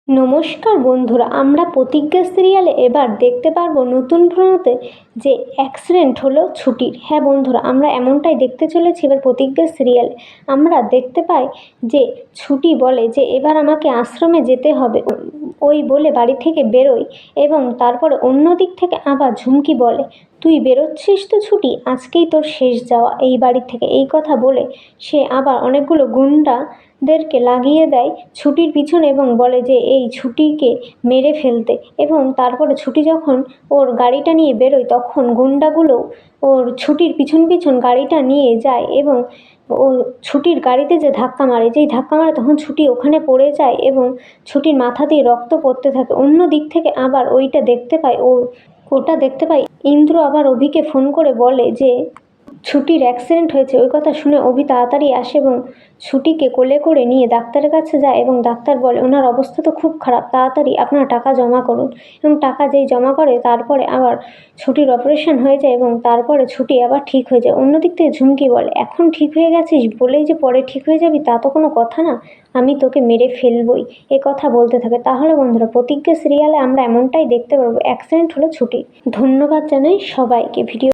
নমস্কার বন্ধুরা, আমরা প্রতিজ্ঞা সিরিয়ালে এবার দেখতে পারবো নতুন প্রণোতে যে অ্যাক্সিডেন্ট হলো ছুটির। হ্যাঁ বন্ধুরা, আমরা এমনটাই দেখতে চলেছি এবার প্রতিজ্ঞা সিরিয়ালে। আমরা দেখতে পাই যে ছুটি বলে যে এবার আমাকে আশ্রমে যেতে হবে, ওই বলে বাড়ি থেকে বেরোয় এবং তারপরে অন্য দিক থেকে আবার ঝুমকি বলে, তুই বেরোচ্ছিস তো ছুটি, আজকেই তোর শেষ যাওয়া এই বাড়ি থেকে। এই কথা বলে সে আবার অনেকগুলো গুন্ডাদেরকে লাগিয়ে দেয় ছুটির পিছনে এবং বলে যে এই ছুটিকে মেরে ফেলতে। এবং তারপরে ছুটি যখন ওর গাড়িটা নিয়ে বেরোয় তখন গুন্ডাগুলো ওর ছুটির পিছন পিছন গাড়িটা নিয়ে যায় এবং ও ছুটির গাড়িতে যে ধাক্কা মারে, যেই ধাক্কা মারে তখন ছুটি ওখানে পড়ে যায় এবং ছুটির মাথা দিয়ে রক্ত পড়তে থাকে। অন্য দিক থেকে আবার ওটা দেখতে পাই ইন্দ্র আবার অভিকে ফোন করে বলে যে ছুটির অ্যাক্সিডেন্ট হয়েছে। ওই কথা শুনে অভি তাড়াতাড়ি আসে এবং ছুটিকে কোলে করে নিয়ে ডাক্তারের কাছে যায় এবং ডাক্তার বলে ওনার অবস্থা তো খুব খারাপ, তাড়াতাড়ি আপনারা টাকা জমা করুন। এবং টাকা যেই জমা করে তারপরে আবার ছুটির অপারেশন হয়ে যায় এবং তারপরে ছুটি আবার ঠিক হয়ে যায়। অন্যদিক থেকে ঝুমকি বলে, এখন ঠিক হয়ে গেছিস বলেই যে পরে ঠিক হয়ে যাবি তা তো কোনো কথা না, আমি তোকে মেরে ফেলবই, এ কথা বলতে থাকে। তাহলে বন্ধুরা, প্রতিজ্ঞা সিরিয়ালে আমরা এমনটাই দেখতে পারবো, অ্যাক্সিডেন্ট হলো ছুটি। ধন্যবাদ জানাই সবাইকে। ভিডিও